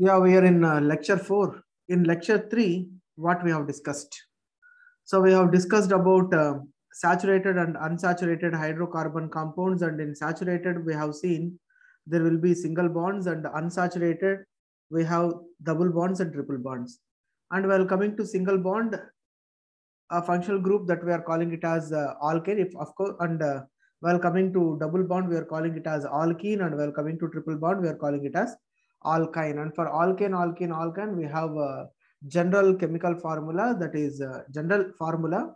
Yeah, we are in lecture 4. In lecture 3, what we have discussed. So we have discussed about saturated and unsaturated hydrocarbon compounds, and in saturated we have seen there will be single bonds, and unsaturated we have double bonds and triple bonds. And while coming to single bond, a functional group that we are calling it as alkane, if of course, and while coming to double bond we are calling it as alkene, and while coming to triple bond we are calling it as alkyne. And for alkane we have a general chemical formula, that is general formula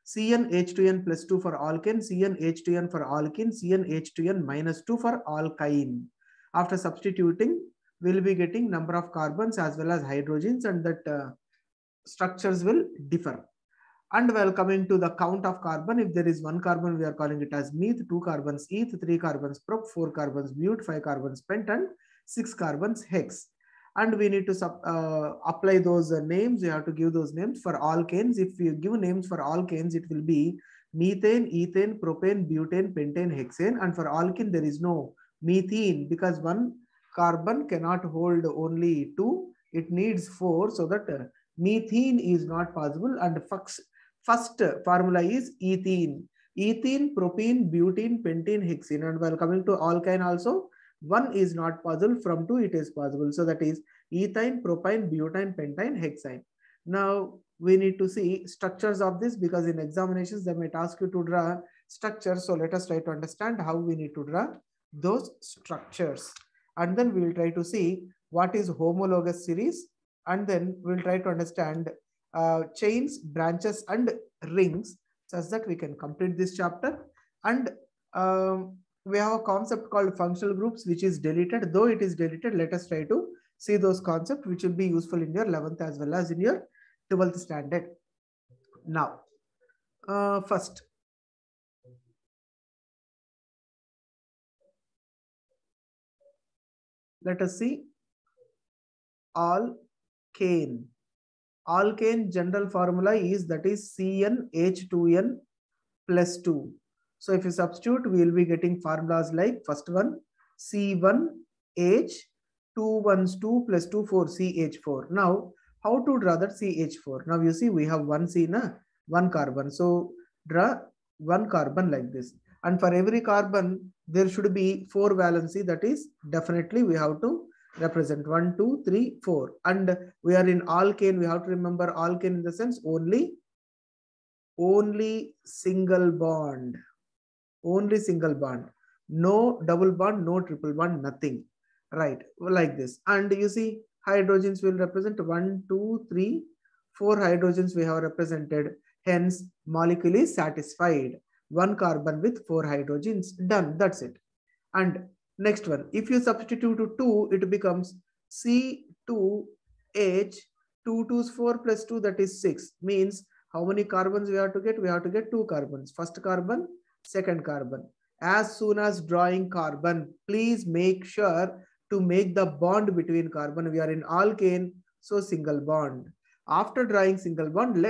CnH2n plus 2 for alkane, CnH2n for alkene, CnH2n minus 2 for alkyne. After substituting, we will be getting number of carbons as well as hydrogens, and that structures will differ. And while coming to the count of carbon, if there is one carbon, we are calling it as meth, 2 carbons eth, 3 carbons prop, 4 carbons but, 5 carbons pent, and 6 carbons hex. And we need to apply those names. You have to give those names for alkanes. If you give names for alkanes, it will be methane, ethane, propane, butane, pentane, hexane. And for alkene, there is no methane because one carbon cannot hold only 2. It needs 4, so that methane is not possible. And first formula is ethene. Ethene, propene, butene, pentane, hexane. And while coming to alkyne also, 1 is not possible, from 2 it is possible. So that is ethine, propine, butane, pentane, hexane. Now we need to see structures of this, because in examinations they might ask you to draw structures. So let us try to understand how we need to draw those structures. And then we will try to see what is homologous series. And then we will try to understand chains, branches, and rings, such that we can complete this chapter. And we have a concept called functional groups, which is deleted. Though it is deleted, let us try to see those concepts, which will be useful in your 11th as well as in your 12th standard. Now, first, let us see alkane. Alkane general formula is, that is CnH2n plus 2. So if you substitute, we will be getting formulas like first one C1H, 2 1s 2 plus 2 4 CH4. Now how to draw that CH4? Now you see we have one C na one carbon. So draw one carbon like this. And for every carbon there should be 4 valency. That is definitely we have to represent 1, 2, 3, 4. And we are in alkane. We have to remember alkane in the sense only single bond. Only single bond, no double bond, no triple bond, nothing, right? Like this. And you see hydrogens will represent 1, 2, 3, 4 hydrogens we have represented. Hence molecule is satisfied. One carbon with 4 hydrogens, done. That's it. And next one, if you substitute to 2, it becomes C2H, 2 2's 4 plus 2, that is 6. Means how many carbons we have to get? We have to get 2 carbons. First carbon, second carbon. As soon as drawing carbon, please make sure to make the bond between carbon. We are in alkane, so single bond. After drawing single bond,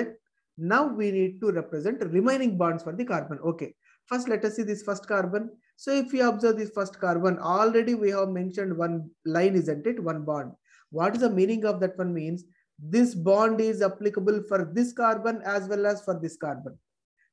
now we need to represent remaining bonds for the carbon. Okay, first let us see this first carbon. So if you observe this first carbon, already we have mentioned one line, isn't it? One bond. What is the meaning of that one? Means this bond is applicable for this carbon as well as for this carbon.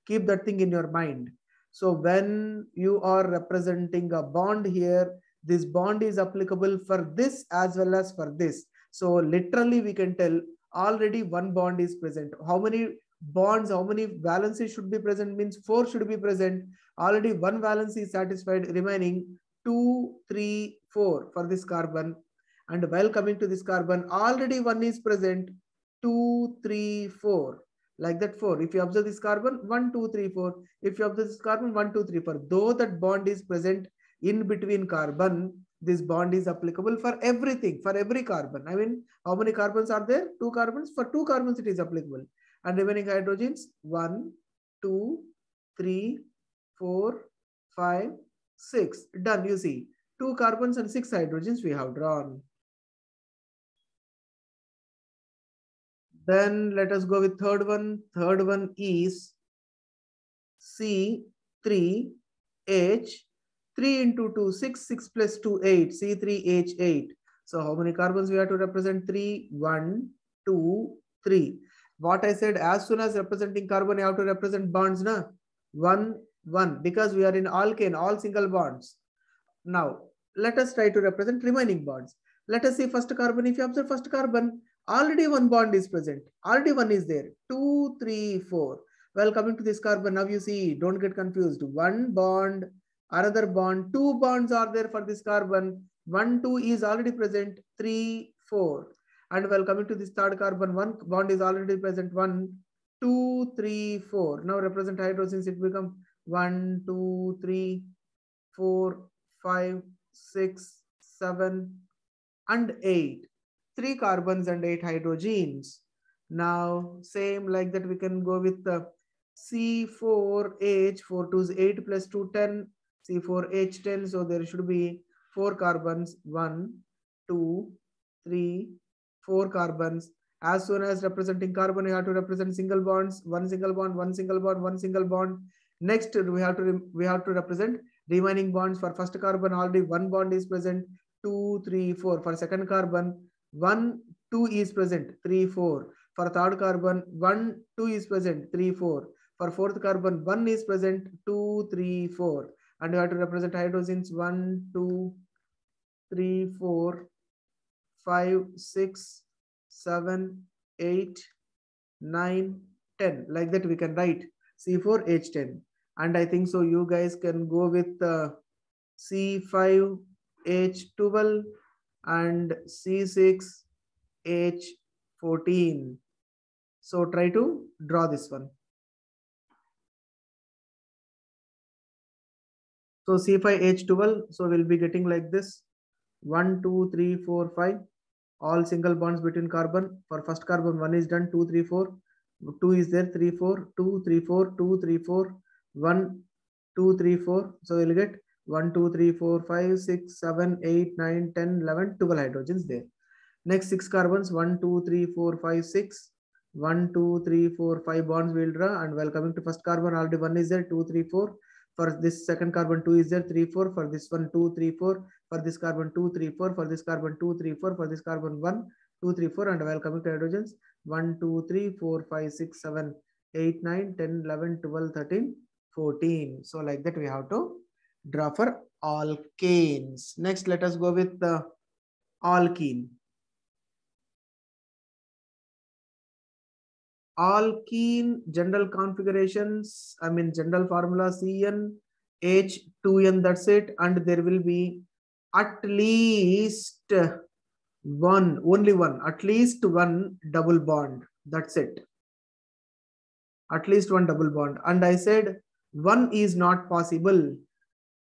Keep that thing in your mind. So when you are representing a bond here, this bond is applicable for this as well as for this. So literally we can tell already one bond is present. How many bonds, how many valencies should be present? Means 4 should be present. Already one valency is satisfied, remaining 2, 3, 4 for this carbon. And while coming to this carbon, already 1 is present, 2, 3, 4. Like that 4. If you observe this carbon, 1, 2, 3, 4. If you observe this carbon, 1, 2, 3, 4. Though that bond is present in between carbon, this bond is applicable for everything, for every carbon. I mean, how many carbons are there? 2 carbons. For 2 carbons, it is applicable. And remaining hydrogens, 1, 2, 3, 4, 5, 6. Done. You see, 2 carbons and 6 hydrogens we have drawn. Then let us go with third one. Third one is C3H, 3 into 2, 6, 6 plus 2, 8, C3H8. So how many carbons we have to represent? 3, 1, 2, 3. What I said, as soon as representing carbon, you have to represent bonds, na? 1, 1, because we are in alkane, all single bonds. Now, let us try to represent remaining bonds. Let us see first carbon. If you observe first carbon, already one bond is present. Already one is there. 2, 3, 4. Well, coming to this carbon, now you see, don't get confused. One bond, another bond, two bonds are there for this carbon. 1, 2 is already present. 3, 4. And well, coming to this third carbon, one bond is already present. 1, 2, 3, 4. Now represent hydrogens, it becomes 1, 2, 3, 4, 5, 6, 7, and 8. 3 carbons and 8 hydrogens. Now, same like that, we can go with the C4H, 4 2 is 8 plus 2, 10, C4H10. So there should be 4 carbons, 1, 2, 3, 4 carbons. As soon as representing carbon, you have to represent single bonds, one single bond, one single bond, one single bond. Next, we have to represent remaining bonds. For first carbon, already one bond is present, 2, 3, 4. For second carbon, 1, 2 is present, 3, 4. For third carbon, 1, 2 is present, 3, 4. For fourth carbon, 1 is present, 2, 3, 4. And you have to represent hydrogens, 1, 2, 3, 4, 5, 6, 7, 8, 9, 10. Like that we can write C4H10. And I think so you guys can go with C5H12 and C6H14. So try to draw this one. So C5H12, so we'll be getting like this. 1, 2, 3, 4, 5. All single bonds between carbon. For first carbon, 1 is done, 2, 3, 4. 2 is there, 3, 4, 2, 3, 4, 2, 3, 4, 1, 2, 3, 4. So we'll get 1, 2, 3, 4, 5, 6, 7, 8, 9, 10, 11, 12 hydrogens there. Next 6 carbons, 1, 2, 3, 4, 5, 6. 1, 2, 3, 4, 5 bonds we'll draw. And while coming to first carbon, already 1 is there, 2, 3, 4. For this second carbon, 2 is there, 3, 4. For this one, 2, 3, 4. For this carbon, 2, 3, 4. For this carbon, 2, 3, 4. For this carbon, 1, 2, 3, 4. And while coming to hydrogens, 1, 2, 3, 4, 5, 6, 7, 8, 9, 10, 11, 12, 13, 14. So like that we have to draw for alkanes. Next, let us go with the alkene. Alkene general configurations, general formula CnH2n, that's it. And there will be at least one, only one, at least one double bond. That's it. At least one double bond. And I said one is not possible.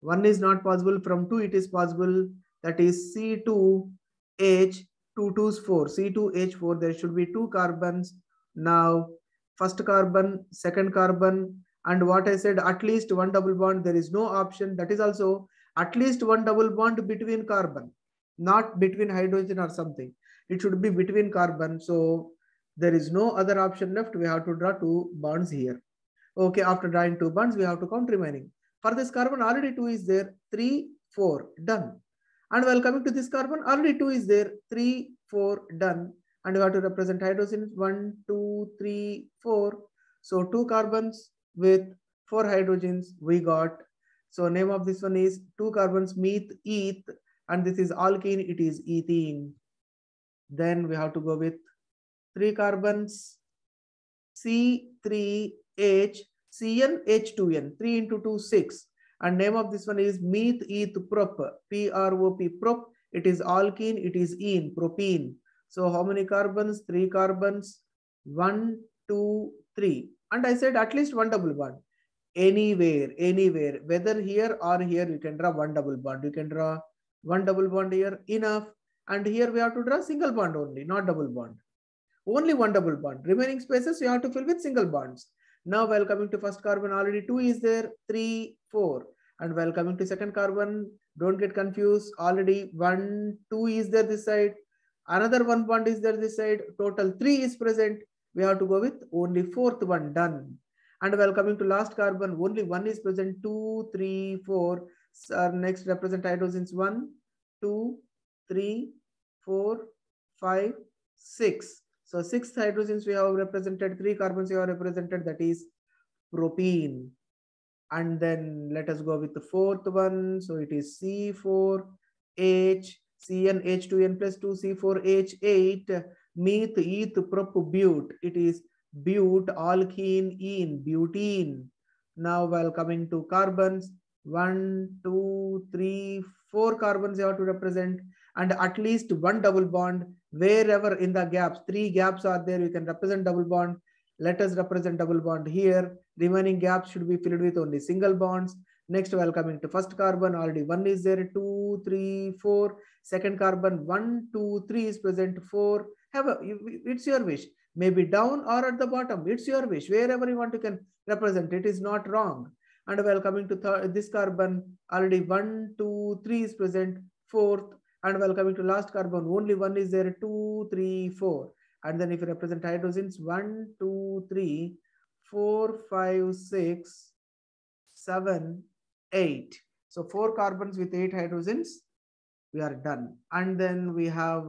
One is not possible. From 2 it is possible. That is C2H22 C2H4. There should be 2 carbons. Now, first carbon, second carbon, and what I said, at least one double bond. There is no option. That is also at least one double bond between carbon, not between hydrogen or something. It should be between carbon. So there is no other option left. We have to draw 2 bonds here. Okay, after drawing 2 bonds, we have to count remaining. For this carbon, already 2 is there, 3, 4, done. And while coming to this carbon, already 2 is there, 3, 4, done. And we have to represent hydrogens, 1, 2, 3, 4. So 2 carbons with 4 hydrogens we got. So name of this one is 2 carbons, meth, eth, and this is alkene, it is ethene. Then we have to go with 3 carbons, C3H, CnH2n, 3 into 2, 6. And name of this one is meth, eth, prop, PROP, prop. It is alkene, it is ene, propene. So how many carbons? 3 carbons, 1, 2, 3. And I said at least one double bond. Anywhere, whether here or here, you can draw one double bond. You can draw one double bond here, enough. And here we have to draw single bond only, not double bond. Only one double bond. Remaining spaces you have to fill with single bonds. Now while coming to first carbon, already 2 is there, 3, 4. And while coming to second carbon, don't get confused. Already 1, 2 is there this side. Another 1 bond is there this side. Total 3 is present. We have to go with only 4th one, done. And while coming to last carbon, only 1 is present, 2, 3, 4. So next represent hydrogens, 1, 2, 3, 4, 5, 6. So 6 hydrogens we have represented, 3 carbons we have represented, that is propene. And then let us go with the fourth one. So it is C4H, CnH2n plus 2, C4H8, meth, eth, prop, bute. It is bute, alkene, ene, butene. Now while coming to carbons, 1, 2, 3, 4 carbons you have to represent, and at least one double bond wherever in the gaps. 3 gaps are there, you can represent double bond. Let us represent double bond here. Remaining gaps should be filled with only single bonds. Next, while coming to first carbon, already 1 is there, 2, 3, 4. Second carbon, 1, 2, 3 is present, 4. It's your wish. Maybe down or at the bottom. It's your wish. Wherever you want, you can represent. It is not wrong. And while coming to this carbon, already 1, 2, 3 is present, 4th. And while coming to last carbon, only 1 is there, 2, 3, 4. And then if you represent hydrogens, 1, 2, 3, 4, 5, 6, 7, 8. So 4 carbons with 8 hydrogens, we are done. And then we have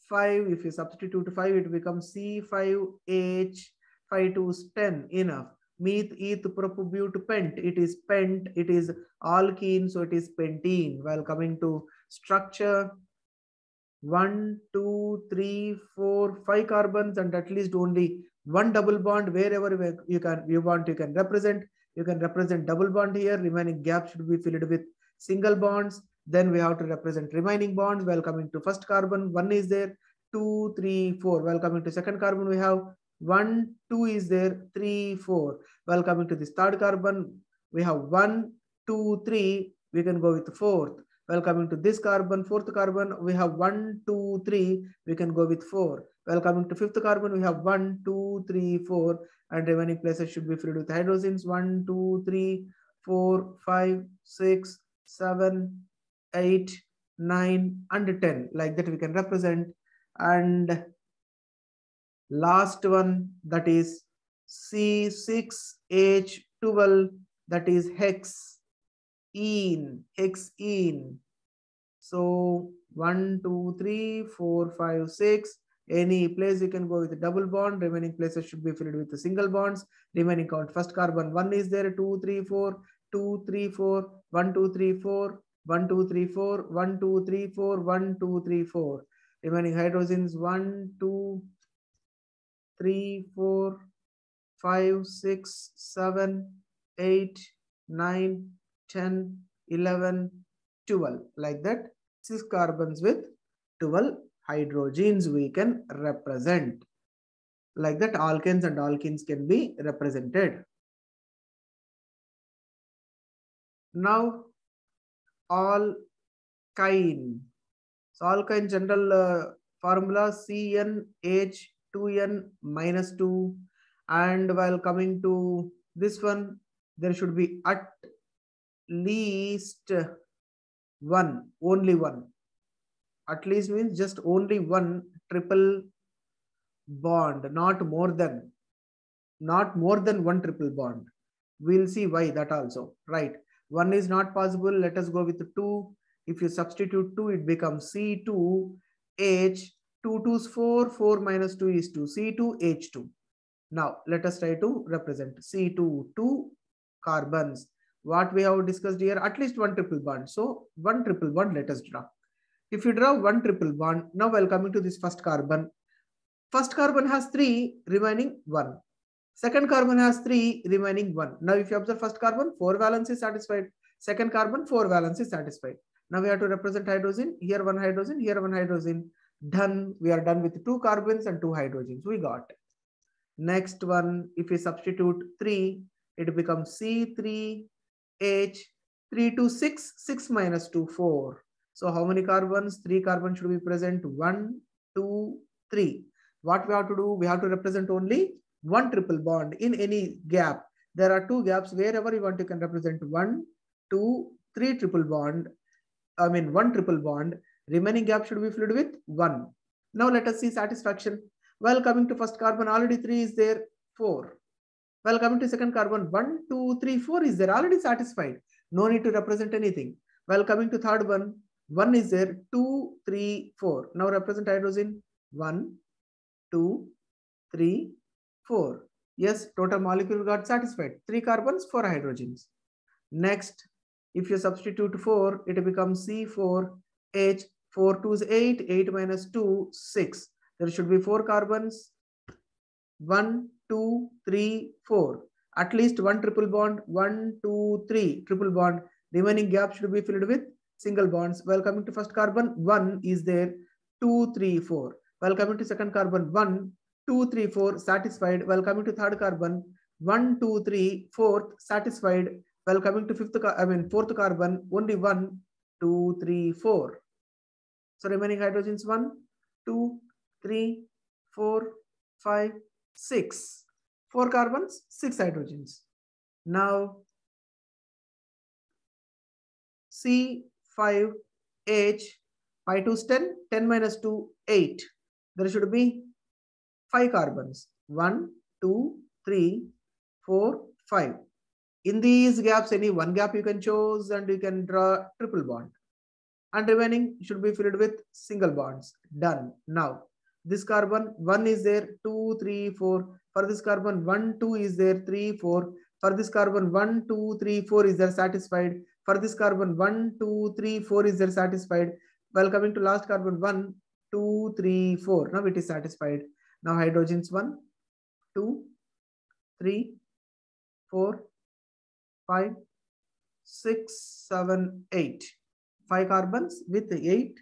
5. If you substitute 5, it becomes C5H, 5 to 10, enough. Meth, eth, prop, bute, pent. It is pent. It is alkene, so it is pentene. While coming to structure, 1, 2, 3, 4, 5 carbons, and at least only one double bond. Wherever you can represent. You can represent double bond here. Remaining gap should be filled with single bonds. Then we have to represent remaining bonds. While coming to first carbon, 1 is there, 2, 3, 4. While coming to second carbon, we have 1, 2 is there, 3, 4. While coming to this third carbon, we have 1, 2, 3. We can go with the fourth. While coming to this carbon, fourth carbon, we have 1, 2, 3. We can go with 4. While coming to fifth carbon, we have 1, 2, 3, 4. And remaining places should be filled with hydrogens. 1, 2, 3, 4, 5, 6, 7, 8, 9, and 10. Like that we can represent. And last one, that is C6H12, that is hexene. So 1, 2, 3, 4, 5, 6. Any place you can go with a double bond. Remaining places should be filled with the single bonds. Remaining count, first carbon, 1 is there, 2, 3, 4, 2, 3, 4, 1, 2, 3, 4, 1, 2, 3, 4, 1, 2, 3, 4, 1, 2, 3, 4. Remaining hydrogens, 1, 2, 3, 4, 5, 6, 7, 8, 9, 10, 11, 12. Like that, 6 carbons with 12 hydrogens we can represent. Like that, alkanes and alkenes can be represented. Now, alkyne. So alkyne general formula CnH2n minus 2. And while coming to this one, there should be at least one, only one. At least means just only one triple bond, not more than one triple bond. We'll see why that also, right? 1 is not possible. Let us go with 2. If you substitute 2, it becomes C2H. 2 2 is 4. 4 minus 2 is 2. C2H2. Now let us try to represent C2, 2 carbons. What we have discussed here, at least one triple bond. So one triple bond, let us draw. If you draw one triple bond, now while coming to this first carbon has 3, remaining 1. Second carbon has 3, remaining 1. Now if you observe first carbon, 4 valence is satisfied. Second carbon, 4 valence is satisfied. Now we have to represent hydrogen. Here one hydrogen, here one hydrogen. Done. We are done with 2 carbons and 2 hydrogens. We got. Next one, if we substitute 3, it becomes C3H. 3 to 6, 6 minus 2, 4. So how many carbons? 3 carbons should be present. 1, 2, 3. What we have to do? We have to represent only one triple bond in any gap. There are 2 gaps. Wherever you want, you can represent 1, 2, 3 triple bond. I mean 1 triple bond. Remaining gap should be filled with 1. Now let us see satisfaction. While coming to first carbon, already 3 is there, 4. While coming to second carbon, 1, 2, 3, 4 is there, already satisfied. No need to represent anything. While coming to third one, 1 is there, 2, 3, 4. Now represent hydrogen. 1, 2, 3, 4. Yes, total molecule got satisfied. 3 carbons, 4 hydrogens. Next, if you substitute 4, it becomes C4H. 4 2 is 8. 8 minus 2, 6. There should be 4 carbons. 1, 2, 3, 4. At least one triple bond. 1, 2, 3 triple bond. Remaining gap should be filled with single bonds. While coming to first carbon, 1 is there. 2, 3, 4. While coming to second carbon, 1, 2, 3, 4 satisfied. While coming to third carbon, 1, 2, 3, fourth satisfied. While coming to fourth carbon, only 1, 2, 3, 4. So remaining hydrogens 1, 2, 3, 4, 5, 6. 4 carbons, 6 hydrogens. Now C5H, 5 2 is 10, 10 minus 2, 8. There should be 5 carbons. 1, 2, 3, 4, 5. In these gaps, any one gap you can choose and you can draw triple bond. And remaining should be filled with single bonds. Done. Now, this carbon 1 is there, 2, 3, 4. For this carbon 1, 2 is there, 3, 4. For this carbon 1, 2, 3, 4 is there satisfied. For this carbon 1, 2, 3, 4 is there satisfied. While coming to last carbon 1, 2, 3, 4. Now it is satisfied. Now hydrogens 1, 2, 3, 4, 5, 6, 7, 8. 5 carbons with 8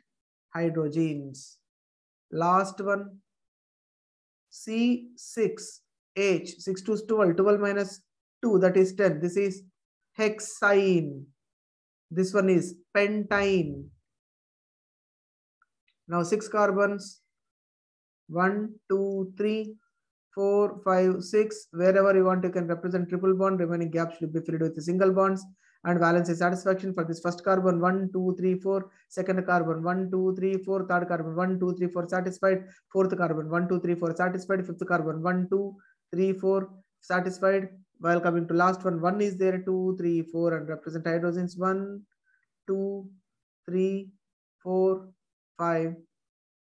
hydrogens. Last one, C6H, 6 to 12, 12 minus 2, that is 10. This is hexyne. This one is pentyne. Now 6 carbons, 1, 2, 3, 4, 5, 6. Wherever you want, you can represent triple bond. Remaining gaps should be filled with single bonds. And valence is satisfaction for this first carbon 1, 2, 3, 4. Second carbon 1, 2, 3, 4. Third carbon 1, 2, 3, 4 satisfied. Fourth carbon 1, 2, 3, 4 satisfied. Fifth carbon 1, 2, 3, 4 satisfied. While coming to last one, 1 is there, 2, 3, 4 and represent hydrogens 1, 2, 3, 4, 5,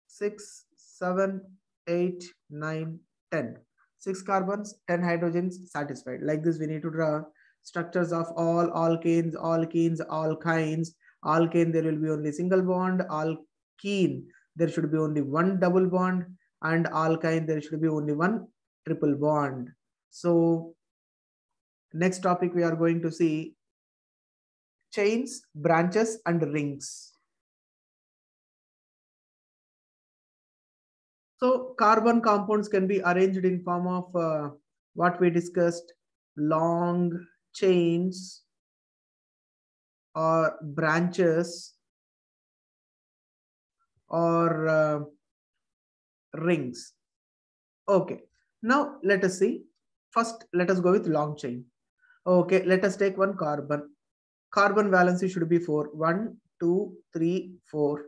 6, 7, 8, 9, 10. 6 carbons, 10 hydrogens satisfied. Like this, we need to draw structures of all alkanes, alkenes, alkynes. Alkane, there will be only single bond. Alkene, there should be only one double bond. And alkyne, there should be only one triple bond. So next topic we are going to see chains, branches, and rings. So carbon compounds can be arranged in form of what we discussed, long chains or branches or rings. Okay, now let us see. First, let us go with long chain. Okay, let us take one carbon. Carbon valency should be 4. 1, 2, 3, 4.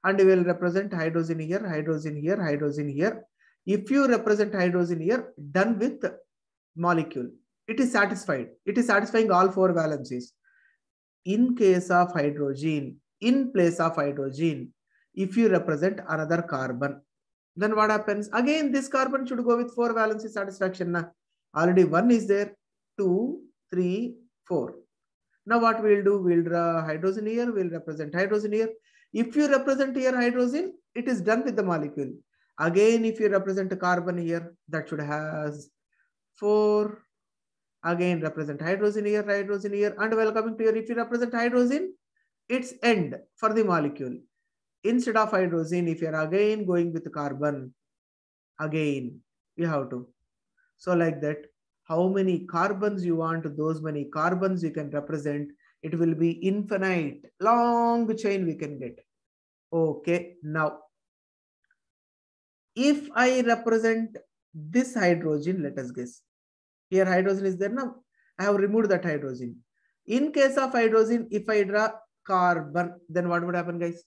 And we will represent hydrogen here, hydrogen here, hydrogen here. If you represent hydrogen here, done with molecule, it is satisfied. It is satisfying all 4 valencies. In case of hydrogen, in place of hydrogen, if you represent another carbon, then what happens? Again, this carbon should go with 4 valency satisfaction. Already 1 is there, 2, 3, 4. Now what we'll do, we'll draw hydrogen here, we'll represent hydrogen here. If you represent here hydrogen, it is done with the molecule. Again, if you represent a carbon here, that should has 4. Again, represent hydrogen here, and while coming to here, if you represent hydrogen, it's end for the molecule. Instead of hydrogen, if you're again going with carbon, again, you have to. So like that, how many carbons you want, those many carbons you can represent. It will be infinite, long chain we can get. Okay, now, if I represent this hydrogen, let us guess. Here hydrogen is there now. I have removed that hydrogen. In case of hydrogen, if I draw carbon, then what would happen, guys?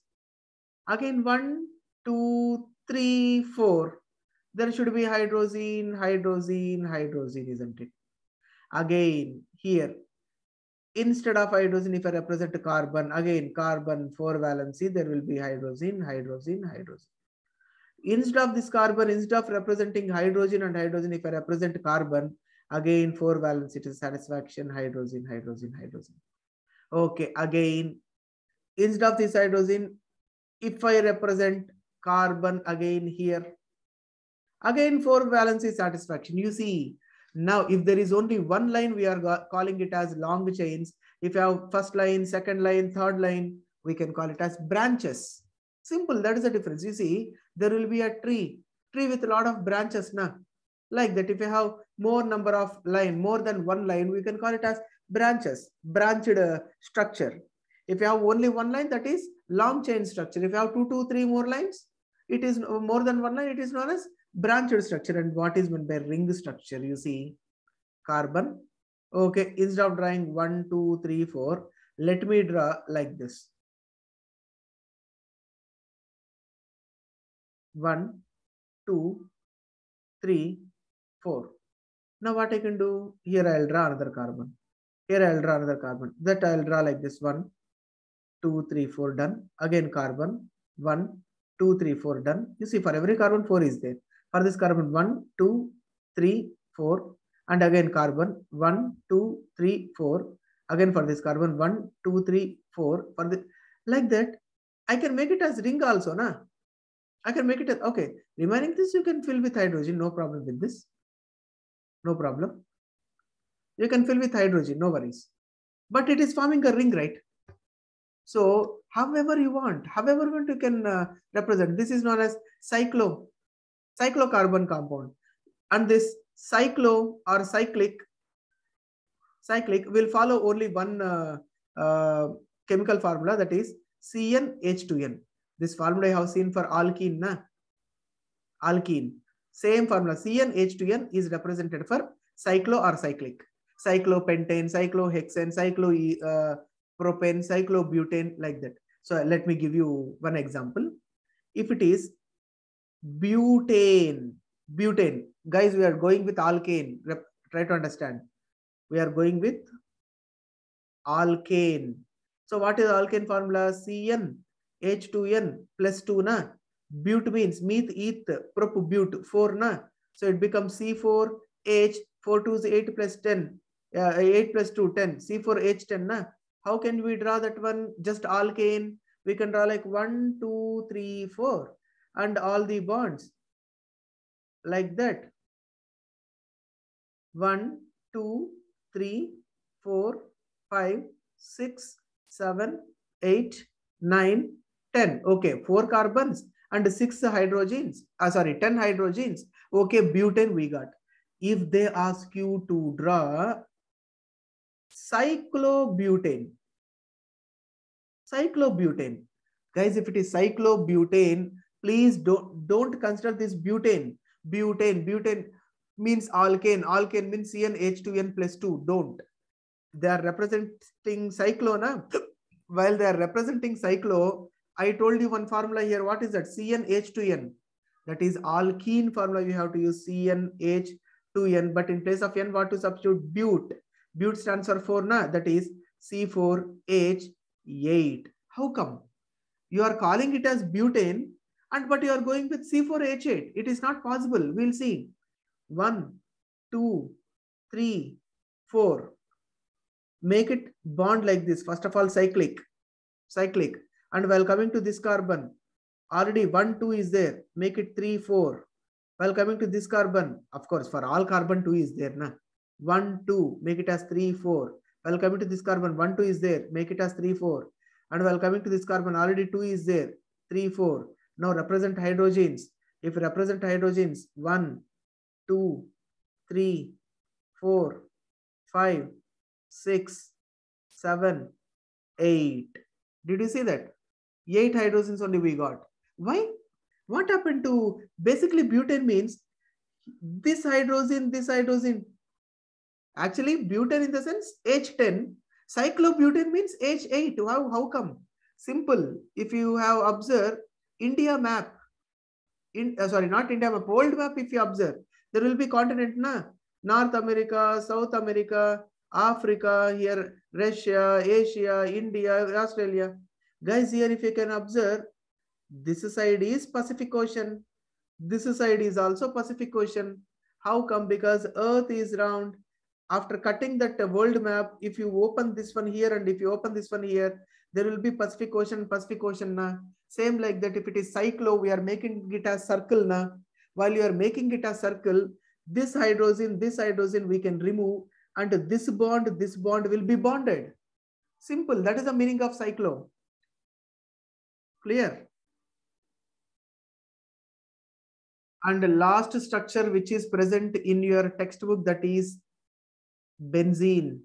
Again, 1, 2, 3, 4. There should be hydrogen, hydrogen, hydrogen, isn't it? Again, here, Instead of hydrogen, if I represent carbon, again carbon 4 valency, there will be hydrogen, hydrogen, hydrogen. Instead of this carbon, instead of representing hydrogen and hydrogen, if I represent carbon, again 4 valence, it is satisfaction, hydrogen, hydrogen, hydrogen. Okay, again, instead of this hydrogen, if I represent carbon again here, again 4 valence is satisfaction. You see, now if there is only one line, we are calling it as long chains. If you have first line, second line, third line, we can call it as branches. Simple, that is the difference. You see, there will be a tree with a lot of branches now. Like that, if you have more number of line, more than one line, we can call it as branches, branched structure. If you have only one line, that is long chain structure. If you have 2 to 3 more lines, it is more than one line, it is known as branched structure. And what is meant by ring structure? You see, carbon. Okay, instead of drawing 1, 2, 3, 4, let me draw like this. 1, 2, 3, 4. Now what I can do? Here I'll draw another carbon. Here I'll draw another carbon. That I'll draw like this. 1, 2, 3, 4, done. Again carbon. 1, 2, 3, 4, done. You see, for every carbon 4 is there. For this carbon 1, 2, 3, 4. And again carbon 1, 2, 3, 4. Again for this carbon 1, 2, 3, 4. For the like that, I can make it as ring also, na? I can make it as, okay. Remaining this you can fill with hydrogen, no problem with this. No problem. You can fill with hydrogen, no worries. But it is forming a ring, right? So however you want, you can represent. This is known as cyclocarbon compound. And this cyclo or cyclic will follow only one chemical formula, that is CnH2n. This formula I have seen for alkene, na? Alkene. Same formula, CnH2n is represented for cyclo or cyclic. Cyclopentane, cyclohexane, cyclopropane, cyclobutane, like that. So let me give you one example. If it is butane, guys, we are going with alkane. Try to understand. We are going with alkane. So what is alkane formula? CnH2n plus 2, na? But means meth, eth, prop, but 4, na? So it becomes C4H, 4 2 is 8 plus 10. 8 plus 2, 10. C4H10, na? How can we draw that one? Just alkane. We can draw like 1, 2, 3, 4. And all the bonds. Like that. 1, 2, 3, 4, 5, 6, 7, 8, 9, 10. Okay, 4 carbons and 6 hydrogens. 10 hydrogens. Okay, butane we got. If they ask you to draw cyclobutane. Guys, if it is cyclobutane, please don't consider this butane. Butane means alkane. Alkane means CnH2n plus 2. Don't. They are representing cyclo, na? While they are representing cyclo, I told you one formula here. What is that? CnH2n. That is alkene formula. You have to use CnH2n. But in place of n, what to substitute? But. But stands for 4, na? That is C4H8. How come? You are calling it as butane, but you are going with C4H8. It is not possible. We'll see. 1, 2, 3, 4. Make it bond like this. First of all, cyclic. And while coming to this carbon, already 1, 2 is there. Make it 3, 4. While coming to this carbon, of course, for all carbon 2 is there, na? 1, 2, make it as 3, 4. While coming to this carbon, 1, 2 is there. Make it as 3, 4. And while coming to this carbon, already 2 is there. 3, 4. Now represent hydrogens. If you represent hydrogens, 1, 2, 3, 4, 5, 6, 7, 8. Did you see that? 8 hydrogens only we got. Why? What happened to, basically butane means this hydrogen. Actually, butane in the sense H10. Cyclobutane means H8. How come? Simple. If you have observed India map, not India map, old map, if you observe, there will be continent, na? North America, South America, Africa, here Russia, Asia, India, Australia. Guys, here if you can observe, this side is Pacific Ocean. This side is also Pacific Ocean. How come? Because Earth is round. After cutting that world map, if you open this one here and if you open this one here, there will be Pacific Ocean, Pacific Ocean. Na. Same like that, if it is cyclo, we are making it as circle. Na. While you are making it as circle, this hydrogen we can remove, and this bond will be bonded. Simple. That is the meaning of cyclo. Clear? And the last structure which is present in your textbook, that is benzene.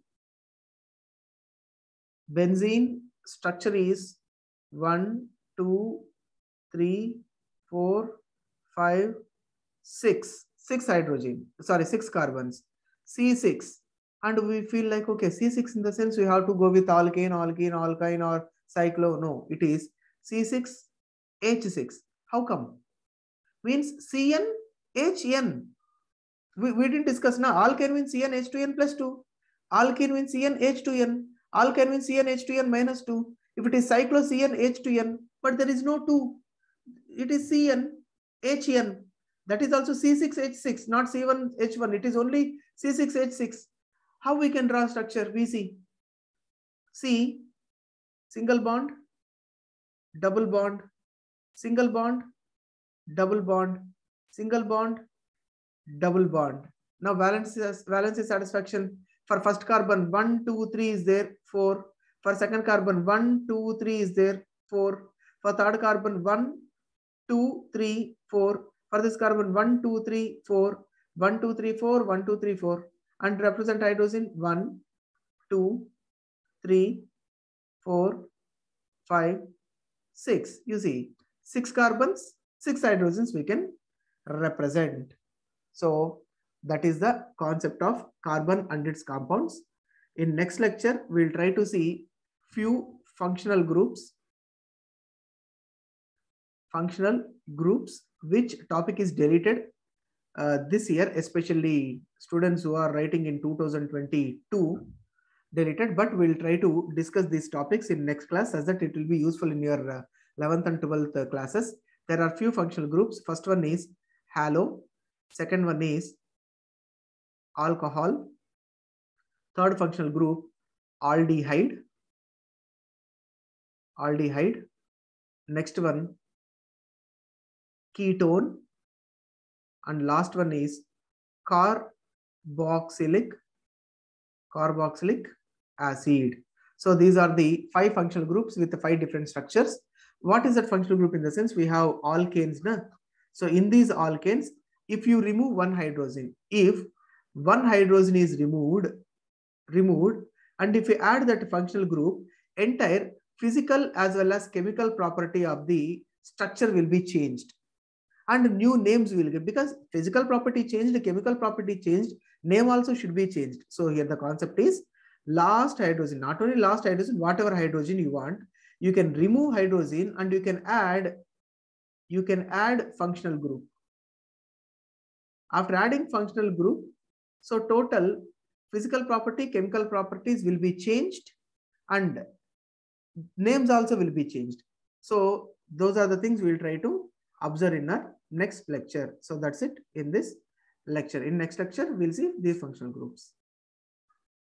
Benzene structure is 1, 2, 3, 4, 5, 6. 6 hydrogen. Sorry, 6 carbons. C6. And we feel like, okay, C6 in the sense we have to go with alkane, alkyne, or cyclo. No, it is C6H6. How come? Means CnHn. We didn't discuss now. Alkane means CnH2n plus 2. Alkene means CnH2n. Alkyne means CnH2n minus 2. If it is cyclo CnH2n, but there is no 2. It is CnHn. That is also C6H6, not C1H1. It is only C6H6. How we can draw structure? We see. C, single bond, double bond, single bond, double bond, single bond, double bond. Now valency satisfaction. For first carbon, 1, 2, 3 is there, 4. For second carbon, 1, 2, 3 is there, 4. For third carbon, 1, 2, 3, 4. For this carbon, 1, 2, 3, 4. 1, 2, 3, 4, 1, 2, 3, 4. And represent hydrogen 1, 2, 3, 4, 5, 6. You see, 6 carbons, 6 hydrogens we can represent. So that is the concept of carbon and its compounds. In next lecture, we'll try to see few functional groups. Functional groups, which topic is deleted this year, especially students who are writing in 2022 deleted, but we'll try to discuss these topics in next class, as that it will be useful in your 11th and 12th classes. There are few functional groups. First one is halo. Second one is alcohol. Third functional group, aldehyde. Aldehyde. Next one, ketone. And last one is carboxylic acid. So these are the 5 functional groups with the 5 different structures. What is that functional group? In the sense we have alkanes. Na? So in these alkanes, if you remove one hydrogen, if one hydrogen is removed, and if you add that functional group, entire physical as well as chemical property of the structure will be changed. And new names will get, because physical property changed, chemical property changed, name also should be changed. So here the concept is last hydrogen, not only last hydrogen, whatever hydrogen you want, you can remove hydrogen and you can add functional group. After adding functional group, so total physical property, chemical properties will be changed and names also will be changed. So those are the things we'll try to observe in our next lecture. So that's it in this lecture. In next lecture, we'll see these functional groups.